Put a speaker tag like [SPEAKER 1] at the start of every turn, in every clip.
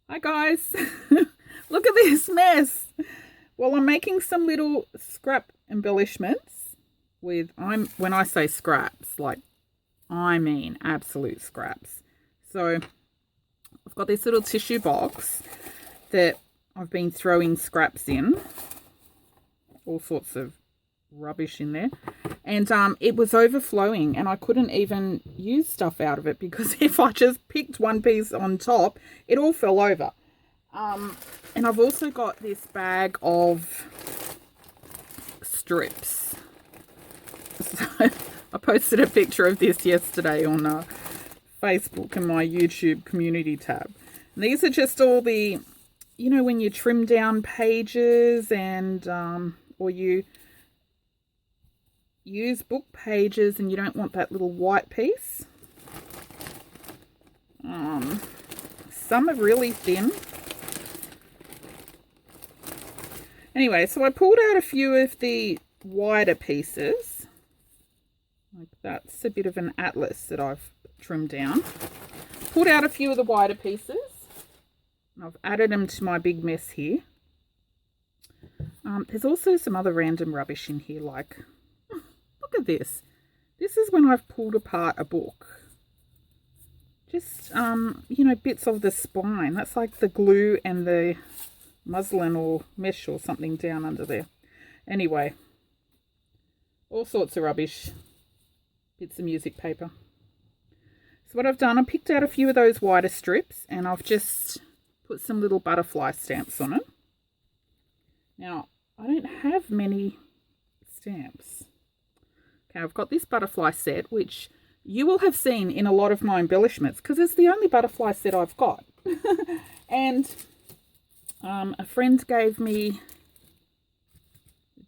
[SPEAKER 1] Hi guys, look at this mess. Well, I'm making some little scrap embellishments with, when I say scraps, like I mean absolute scraps. So I've got this little tissue box that I've been throwing scraps in, all sorts of rubbish in there, and it was overflowing and I couldn't even use stuff out of it because if I just picked one piece on top, it all fell over. And I've also got this bag of strips. So I posted a picture of this yesterday on Facebook and my YouTube community tab. And these are just all the, you know, when you trim down pages and or you use book pages and you don't want that little white piece. Some are really thin. Anyway, so I pulled out a few of the wider pieces. Like that's a bit of an atlas that I've trimmed down. Pulled out a few of the wider pieces. And I've added them to my big mess here. There's also some other random rubbish in here, like, look at this. This is when I've pulled apart a book. Just, you know, bits of the spine. That's like the glue and the muslin or mesh or something down under there. Anyway, all sorts of rubbish. Bits of music paper. So what I've done, I picked out a few of those wider strips and I've just put some little butterfly stamps on it. Now, I don't have many stamps. Okay, I've got this butterfly set, which you will have seen in a lot of my embellishments because it's the only butterfly set I've got. And a friend gave me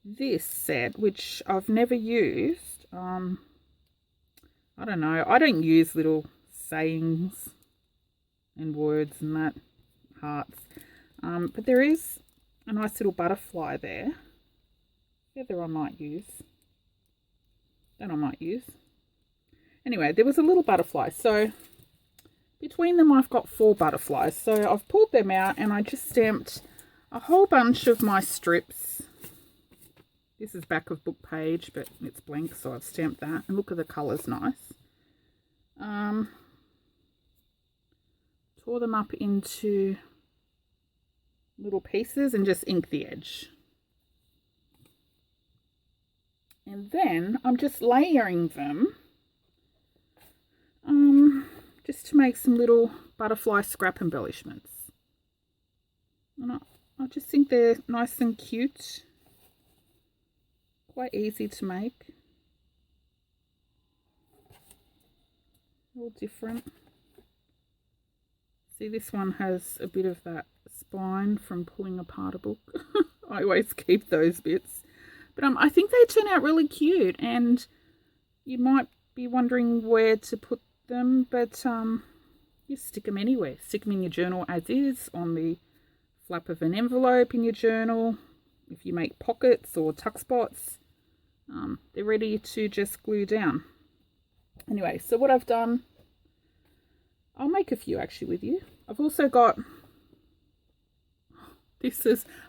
[SPEAKER 1] this set, which I've never used. I don't know. I don't use little sayings and words and that, hearts. But there is a nice little butterfly there. Feather I might use. That I might use. Anyway, there was a little butterfly. So between them I've got 4 butterflies. So I've pulled them out and I just stamped a whole bunch of my strips. This is back of book page, but it's blank, so I've stamped that. And look at the colours, nice. Tore them up into little pieces and just ink the edge. And then I'm just layering them just to make some little butterfly scrap embellishments. And I just think they're nice and cute. Quite easy to make. All different. See, this one has a bit of that spine from pulling apart a book. I always keep those bits. But I think they turn out really cute, and you might be wondering where to put them, but you stick them anywhere. Stick them in your journal as is, on the flap of an envelope in your journal. If you make pockets or tuck spots, they're ready to just glue down. Anyway, so what I've done, I'll make a few actually with you. I've also got,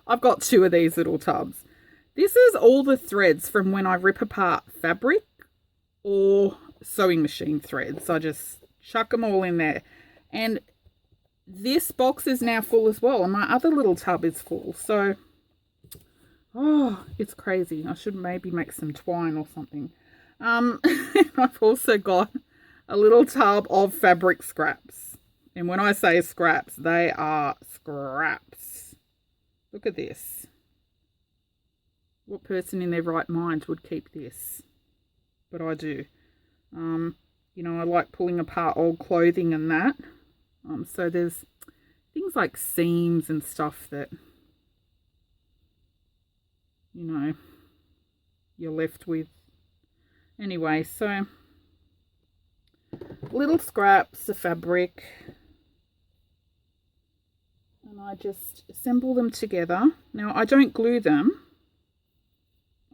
[SPEAKER 1] I've got 2 of these little tubs. This is all the threads from when I rip apart fabric or sewing machine threads. I just chuck them all in there. And this box is now full as well. And my other little tub is full. So, oh, it's crazy. I should maybe make some twine or something. I've also got a little tub of fabric scraps. And when I say scraps, they are scraps. Look at this. What person in their right mind would keep this? But I do. You know, I like pulling apart old clothing and that. So there's things like seams and stuff that, you know, you're left with. Anyway, so little scraps of fabric. And I just assemble them together. Now, I don't glue them.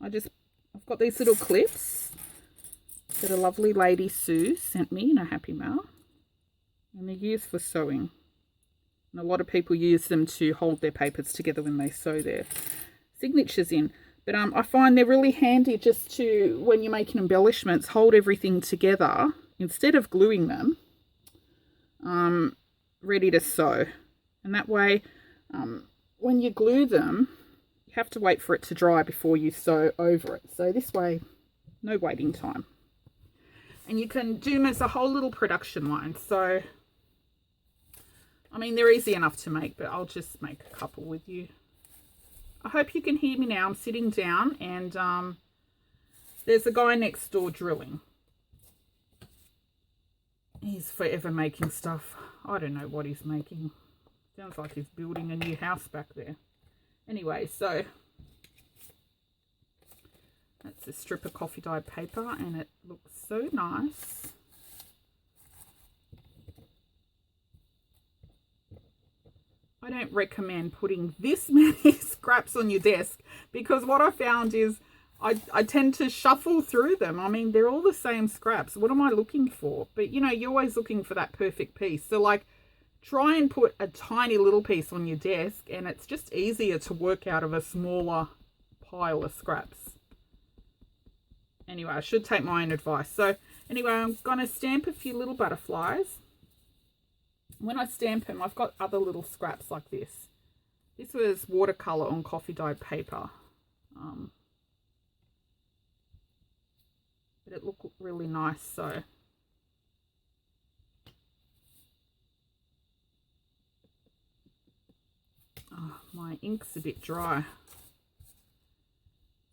[SPEAKER 1] I've got these little clips that a lovely lady Sue sent me in a Happy Mail. And they're used for sewing. And a lot of people use them to hold their papers together when they sew their signatures in. But I find they're really handy just to, when you're making embellishments, hold everything together instead of gluing them, ready to sew. And that way, when you glue them, you have to wait for it to dry before you sew over it. So this way, no waiting time. And you can do them as a whole little production line. So, I mean, they're easy enough to make, but I'll just make a couple with you. I hope you can hear me now. I'm sitting down and there's a guy next door drilling. He's forever making stuff. I don't know what he's making. Sounds like he's building a new house back there. Anyway, so that's a strip of coffee dyed paper and it looks so nice. I don't recommend putting this many scraps on your desk because what I found is I tend to shuffle through them. I mean, they're all the same scraps. What am I looking for? But, you know, you're always looking for that perfect piece. So, like, try and put a tiny little piece on your desk and it's just easier to work out of a smaller pile of scraps. Anyway, I should take my own advice. So, anyway, I'm going to stamp a few little butterflies. When I stamp them, I've got other little scraps like this. This was watercolor on coffee dyed paper. But it looked really nice, so. Oh, my ink's a bit dry.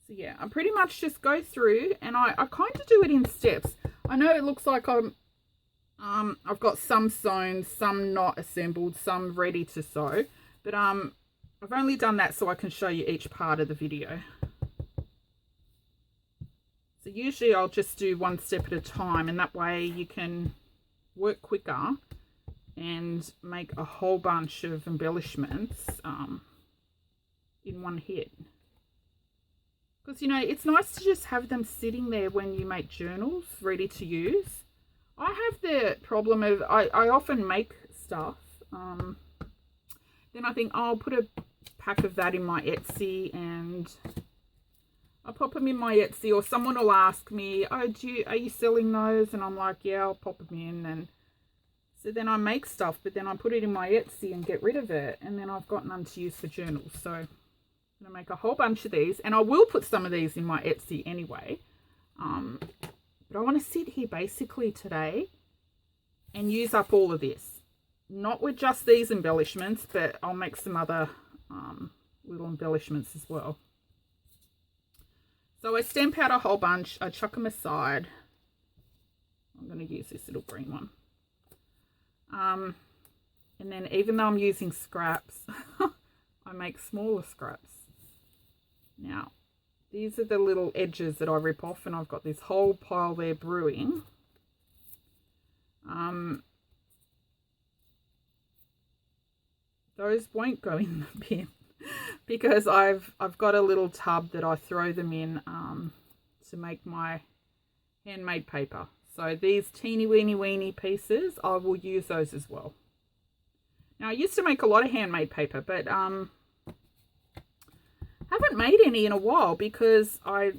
[SPEAKER 1] So yeah, I pretty much just go through and I kind of do it in steps. I know it looks like I've got some sewn, some not assembled, some ready to sew, but I've only done that so I can show you each part of the video. So usually I'll just do one step at a time and that way you can work quicker and make a whole bunch of embellishments in one hit. Because, you know, it's nice to just have them sitting there when you make journals ready to use. I have the problem of I often make stuff. Then I think, oh, I'll put a pack of that in my Etsy and I'll pop them in my Etsy, or someone will ask me, oh, are you selling those? And I'm like, yeah, I'll pop them in. And so then I make stuff, but then I put it in my Etsy and get rid of it. And then I've got none to use for journals. So I'm going to make a whole bunch of these. And I will put some of these in my Etsy anyway. But I want to sit here basically today and use up all of this. Not with just these embellishments, but I'll make some other little embellishments as well. So I stamp out a whole bunch. I chuck them aside. I'm going to use this little green one. And then even though I'm using scraps, I make smaller scraps. Now, these are the little edges that I rip off, and I've got this whole pile there brewing. Those won't go in the bin because I've got a little tub that I throw them in to make my handmade paper. So these teeny weeny pieces, I will use those as well. Now I used to make a lot of handmade paper, but haven't made any in a while because I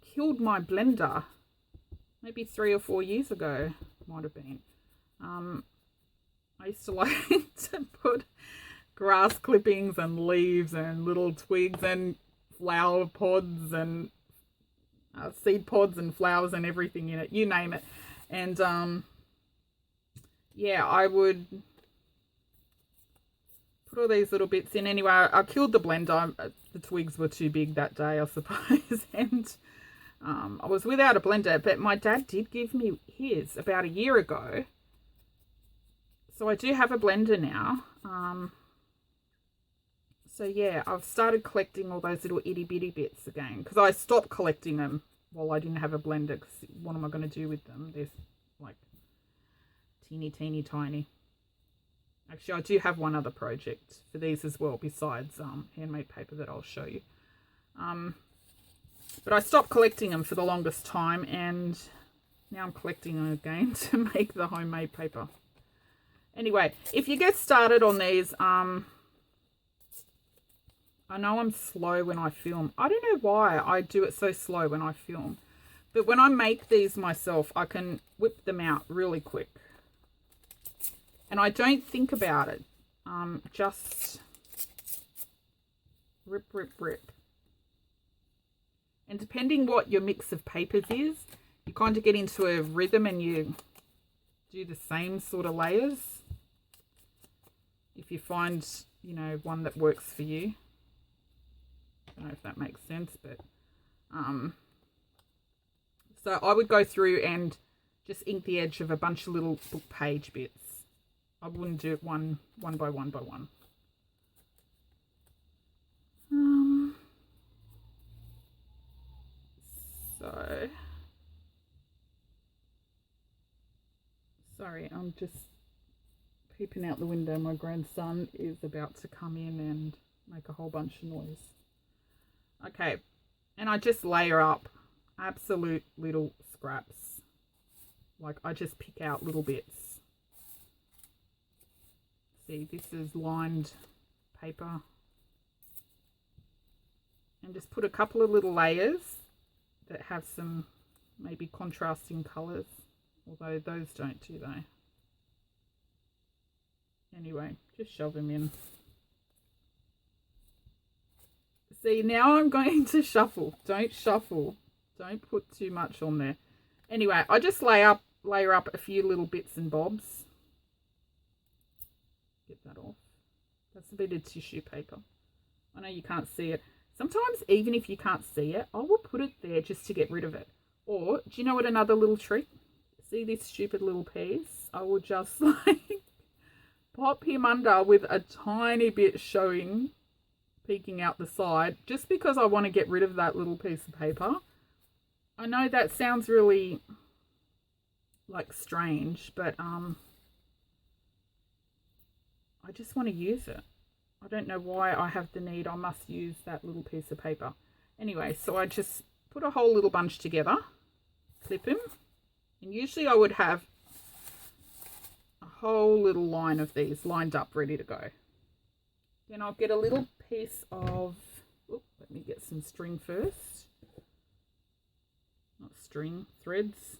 [SPEAKER 1] killed my blender maybe 3 or 4 years ago, might have been. I used to like to put grass clippings and leaves and little twigs and flower pods and seed pods and flowers and everything in it, you name it. And yeah, I would put all these little bits in. Anyway, I killed the blender. The twigs were too big that day, I suppose. And I was without a blender, but my dad did give me his about a year ago. So I do have a blender now. So yeah, I've started collecting all those little itty bitty bits again because I stopped collecting them while I didn't have a blender. Because what am I going to do with them? They're like teeny tiny. Actually, I do have one other project for these as well besides handmade paper that I'll show you. But I stopped collecting them for the longest time, and now I'm collecting them again to make the homemade paper. Anyway, if you get started on these, I know I'm slow when I film. I don't know why I do it so slow when I film. But when I make these myself, I can whip them out really quick. And I don't think about it. Just rip, rip, rip. And depending what your mix of papers is, you kind of get into a rhythm and you do the same sort of layers. If you find, you know, one that works for you. I don't know if that makes sense, but so I would go through and just ink the edge of a bunch of little book page bits. I wouldn't do it one by one by one. So sorry, I'm just peeping out the window. My grandson is about to come in and make a whole bunch of noise. Okay, and I just layer up absolute little scraps. Like I just pick out little bits. See, this is lined paper. And just put a couple of little layers that have some maybe contrasting colours. Although those don't, do they? Anyway, just shove them in. See, now I'm going to shuffle. Don't shuffle. Don't put too much on there. Anyway, I just layer up a few little bits and bobs. Get that off. That's a bit of tissue paper. I know you can't see it. Sometimes, even if you can't see it, I will put it there just to get rid of it. Or, do you know what another little trick? See this stupid little piece? I will just like pop him under with a tiny bit showing, peeking out the side, just because I want to get rid of that little piece of paper. I know that sounds really like strange, but I just want to use it. I don't know why I have the need. I must use that little piece of paper. Anyway, so I just put a whole little bunch together, clip him, and usually I would have a whole little line of these lined up, ready to go. Then I'll get a little piece of, let me get some string first. Not string, threads.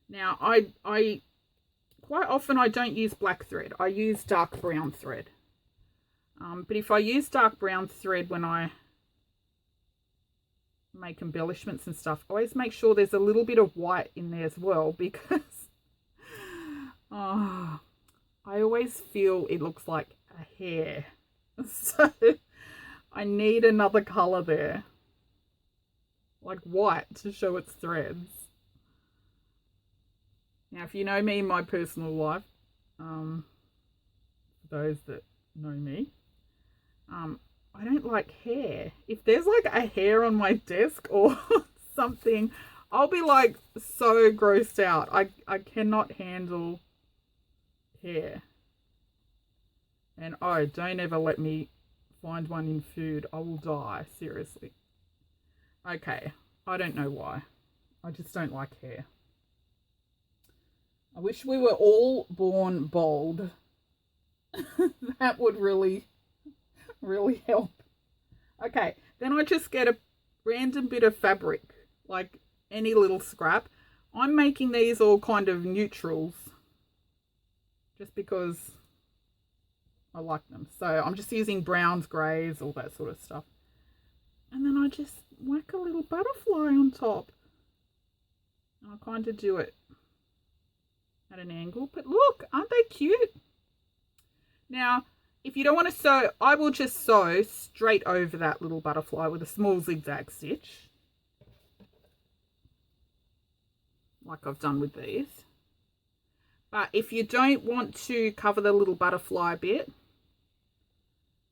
[SPEAKER 1] Now, I quite often I don't use black thread. I use dark brown thread. But if I use dark brown thread when I make embellishments and stuff, I always make sure there's a little bit of white in there as well, because I always feel it looks like a hair. So I need another colour there, like white, to show its threads. Now, if you know me in my personal life, those that know me, I don't like hair. If there's like a hair on my desk or something, I'll be like so grossed out. I cannot handle hair. And oh, don't ever let me find one in food. I will die, seriously. Okay, I don't know why. I just don't like hair. I wish we were all born bald. That would really, really help. Okay, then I just get a random bit of fabric, like any little scrap. I'm making these all kind of neutrals, just because I like them. So I'm just using browns, greys, all that sort of stuff. And then I just whack a little butterfly on top. And I kind of do it at an angle, but look, aren't they cute? Now, if you don't want to sew, I will just sew straight over that little butterfly with a small zigzag stitch, like I've done with these. But if you don't want to cover the little butterfly bit,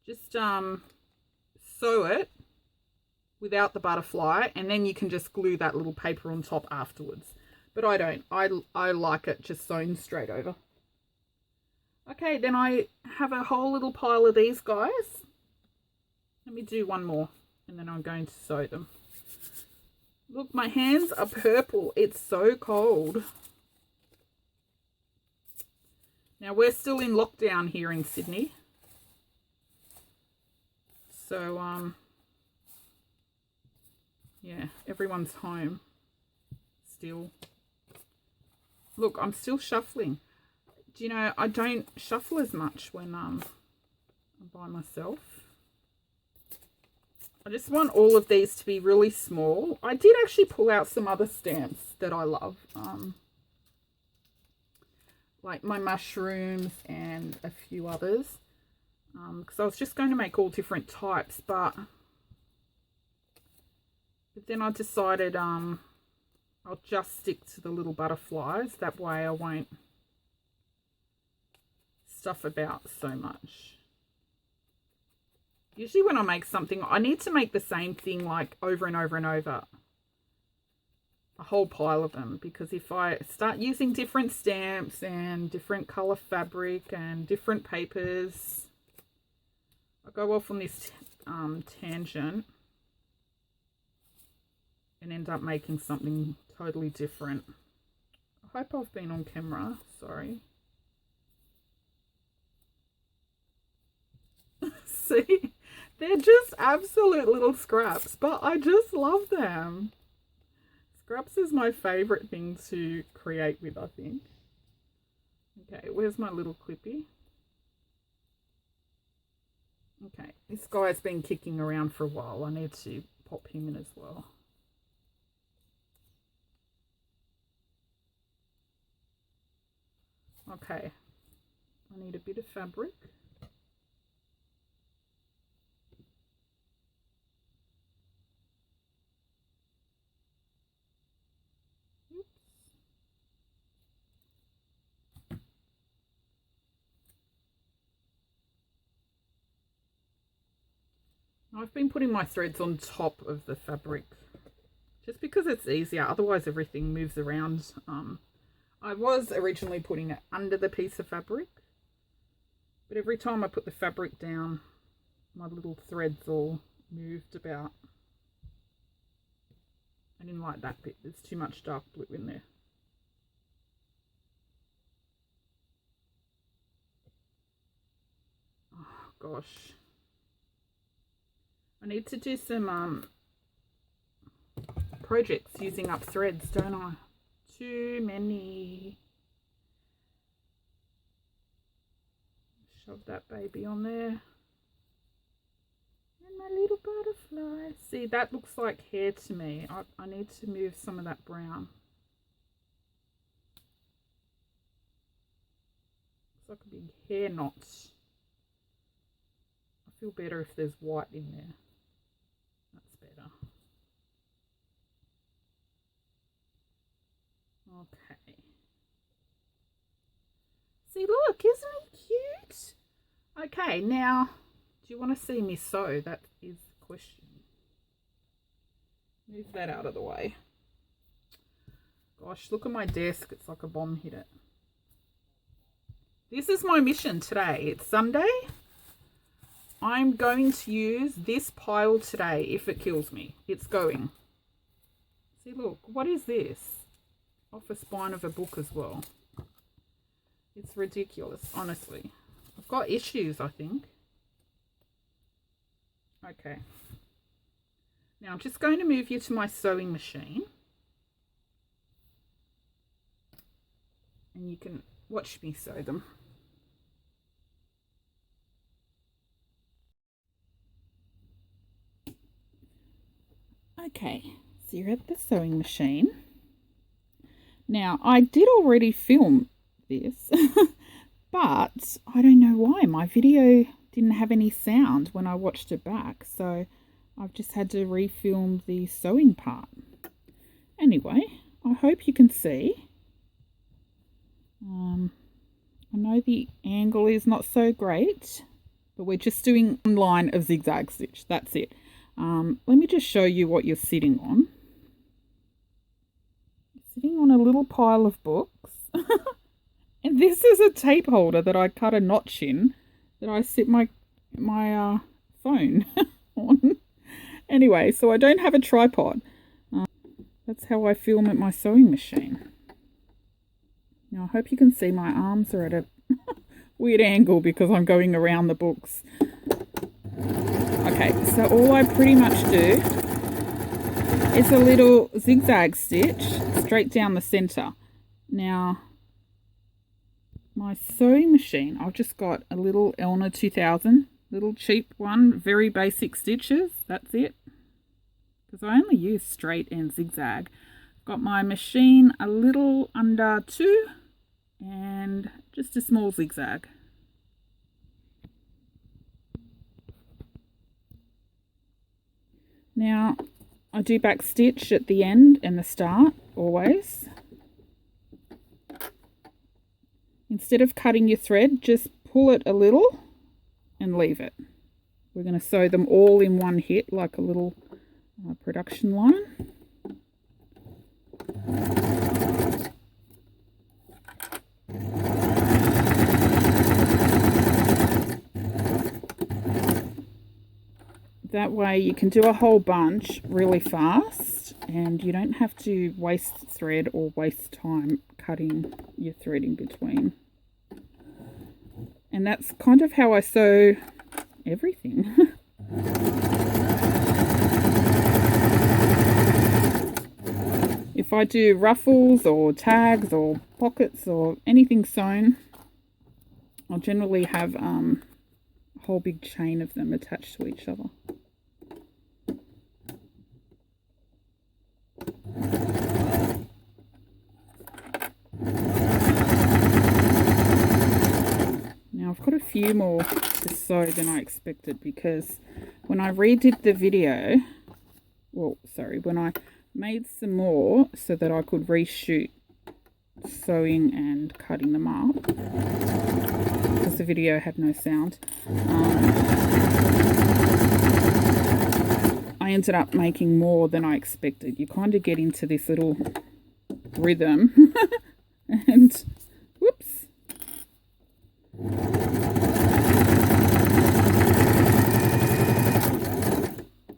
[SPEAKER 1] just sew it without the butterfly, and then you can just glue that little paper on top afterwards. But I don't. I like it just sewn straight over. Okay, then I have a whole little pile of these guys. Let me do one more, and then I'm going to sew them. Look, my hands are purple. It's so cold. Now we're still in lockdown here in Sydney. So, yeah, everyone's home still. Look, I'm still shuffling. Do you know, I don't shuffle as much when I'm by myself. I just want all of these to be really small. I did actually pull out some other stamps that I love. Like my mushrooms and a few others. Because I was just going to make all different types, but then I decided I'll just stick to the little butterflies. That way I won't stuff about so much. Usually when I make something, I need to make the same thing like over and over and over. A whole pile of them, because if I start using different stamps and different colour fabric and different papers, I go off on this tangent and end up making something totally different. I hope I've been on camera. Sorry. See, they're just absolute little scraps, but I just love them. Scraps is my favourite thing to create with, I think. Okay, where's my little Clippy? Okay, this guy's been kicking around for a while. I need to pop him in as well. Okay, I need a bit of fabric. I've been putting my threads on top of the fabric just because it's easier, otherwise everything moves around. I was originally putting it under the piece of fabric, but every time I put the fabric down, my little threads all moved about. I didn't like that bit, there's too much dark blue in there. Oh gosh. I need to do some projects using up threads, don't I? Too many. Shove that baby on there. And my little butterfly. See, that looks like hair to me. I need to move some of that brown. Looks like a big hair knot. I feel better if there's white in there. That's better. Okay. See, look, isn't he cute? Okay, now, do you want to see me sew? That is the question. Move that out of the way. Gosh, look at my desk. It's like a bomb hit it. This is my mission today. It's Sunday. I'm going to use this pile today if it kills me. It's going. See, look, what is this? Off the spine of a book as well. It's ridiculous, honestly. I've got issues, I think. Okay. Now I'm just going to move you to my sewing machine. And you can watch me sew them. Okay, so you're at the sewing machine. Now, I did already film this, but I don't know why. My video didn't have any sound when I watched it back, so I've just had to refilm the sewing part. Anyway, I hope you can see. I know the angle is not so great, but we're just doing one line of zigzag stitch. That's it. Let me just show you what you're sitting on. You're sitting on a little pile of books. And this is a tape holder that I cut a notch in that I sit my phone on. Anyway, so I don't have a tripod. That's how I film at my sewing machine. Now I hope you can see my arms are at a weird angle because I'm going around the books. Okay, so all I pretty much do is a little zigzag stitch straight down the center. Now, my sewing machine, I've just got a little Elna 2000, little cheap one, very basic stitches, that's it. Because I only use straight and zigzag. Got my machine a little under 2 and just a small zigzag. Now, I do back stitch at the end and the start, always. Instead of cutting your thread, just pull it a little and leave it. We're going to sew them all in one hit like a little production line. That way you can do a whole bunch really fast and you don't have to waste thread or waste time cutting your thread in between. And that's kind of how I sew everything. If I do ruffles or tags or pockets or anything sewn, I'll generally have a whole big chain of them attached to each other. Now I've got a few more to sew than I expected because when I redid the video, when I made some more so that I could reshoot sewing and cutting them up because the video had no sound, I ended up making more than I expected. You kind of get into this little rhythm and whoops.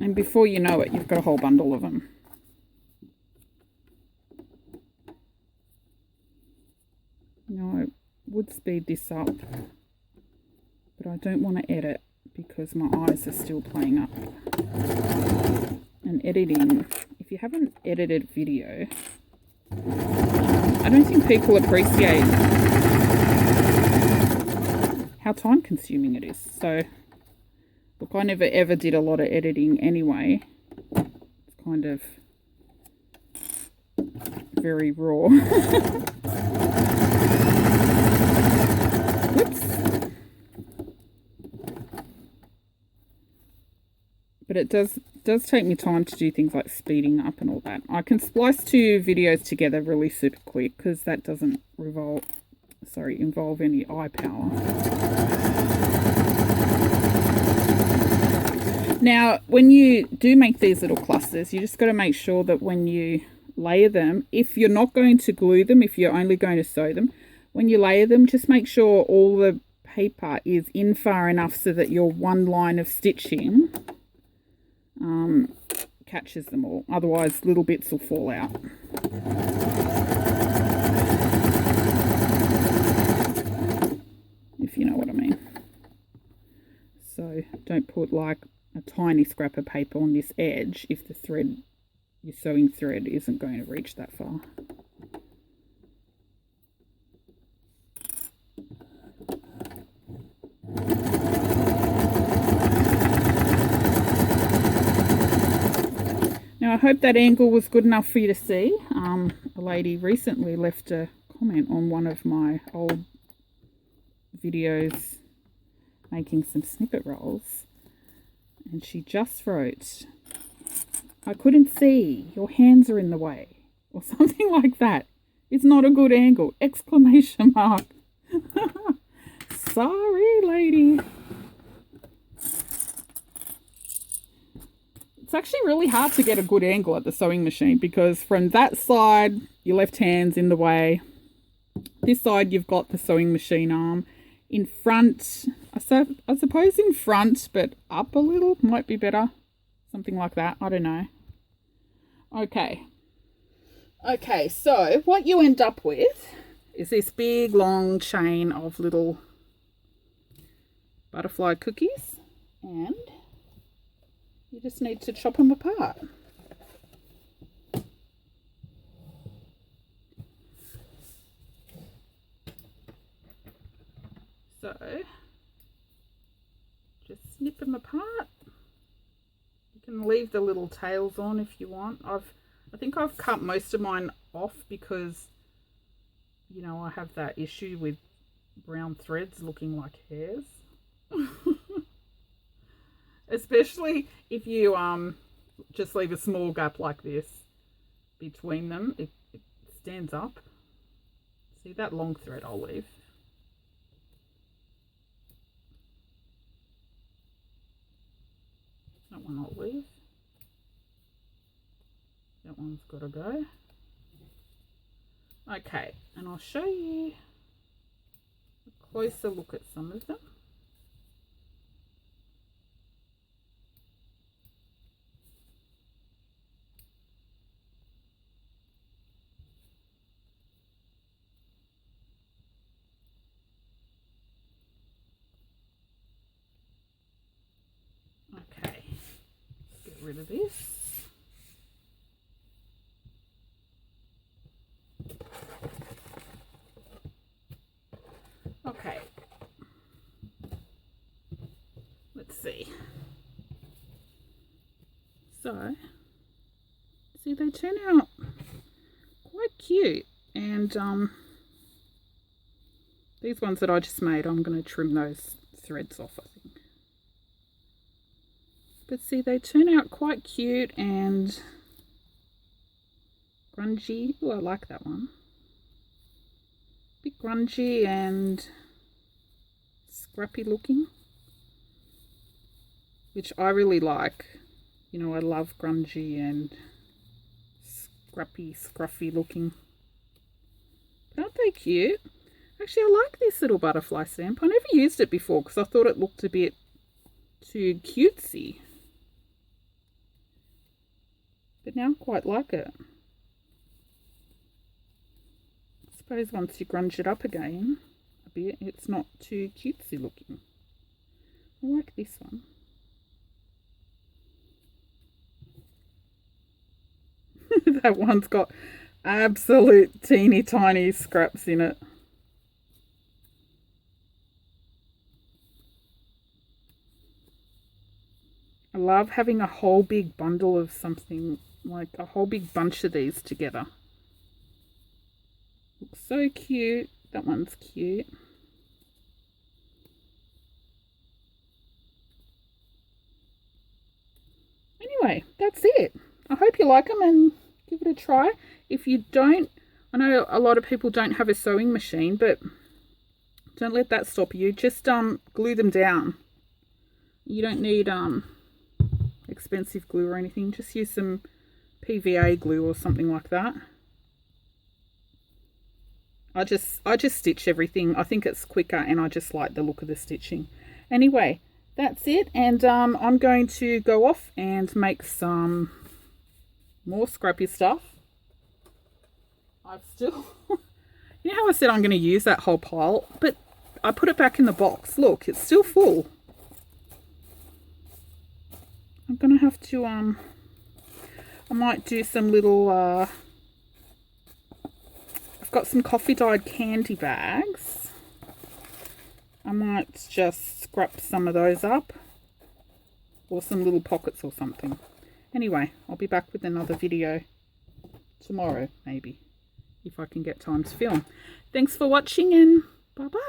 [SPEAKER 1] And before you know it, you've got a whole bundle of them. Now I would speed this up, but I don't want to edit because my eyes are still playing up. And editing, if you haven't edited video, I don't think people appreciate how time consuming it is. So, look, I never ever did a lot of editing anyway. It's kind of very raw. But it does take me time to do things like speeding up and all that. I can splice 2 videos together really super quick because that doesn't involve any eye power. Now, when you do make these little clusters, you just got to make sure that when you layer them, if you're not going to glue them, if you're only going to sew them, when you layer them, just make sure all the paper is in far enough so that your one line of stitching catches them all. Otherwise, little bits will fall out. If you know what I mean. So don't put like a tiny scrap of paper on this edge if the thread, your sewing thread, isn't going to reach that far. Now I hope that angle was good enough for you to see. A lady recently left a comment on one of my old videos making some snippet rolls, and she just wrote, "I couldn't see, your hands are in the way," or something like that. "It's not a good angle!" Exclamation mark. Sorry, lady. It's actually really hard to get a good angle at the sewing machine because from that side, your left hand's in the way. This side, you've got the sewing machine arm. In front, I suppose in front, but up a little might be better. Something like that. I don't know. Okay. Okay, so what you end up with is this big long chain of little butterfly cookies, and you just need to chop them apart. So just snip them apart. You can leave the little tails on if you want. I think I've cut most of mine off because, you know, I have that issue with brown threads looking like hairs. Especially if you just leave a small gap like this between them, it stands up. See, that long thread I'll leave. That one I'll leave. That one's got to go. Okay, and I'll show you a closer look at some of them. Okay, let's get rid of this. Okay, let's see. So, see, they turn out quite cute, and these ones that I just made, I'm going to trim those threads off, I think. But see, they turn out quite cute and grungy. Oh, I like that one. Bit grungy and scrappy looking, which I really like. You know, I love grungy and scrappy, scruffy looking. But aren't they cute? Actually, I like this little butterfly stamp. I never used it before because I thought it looked a bit too cutesy. But now I quite like it. I suppose once you grunge it up again a bit, it's not too cutesy looking. I like this one. That one's got absolute teeny tiny scraps in it. I love having a whole big bundle of something, like a whole big bunch of these together. Looks so cute. That one's cute. Anyway, that's it. I hope you like them and give it a try. If you don't, I know a lot of people don't have a sewing machine, but don't let that stop you. Just glue them down. You don't need expensive glue or anything. Just use some PVA glue or something like that. I just stitch everything. I think it's quicker and I just like the look of the stitching. Anyway, that's it, and I'm going to go off and make some more scrappy stuff. I've still you know how I said I'm going to use that whole pile, but I put it back in the box. Look, it's still full. I'm going to have to I might do some little I've got some coffee dyed candy bags. I might just scrap some of those up, or some little pockets or something. Anyway, I'll be back with another video tomorrow, maybe, if I can get time to film. Thanks for watching, and bye bye.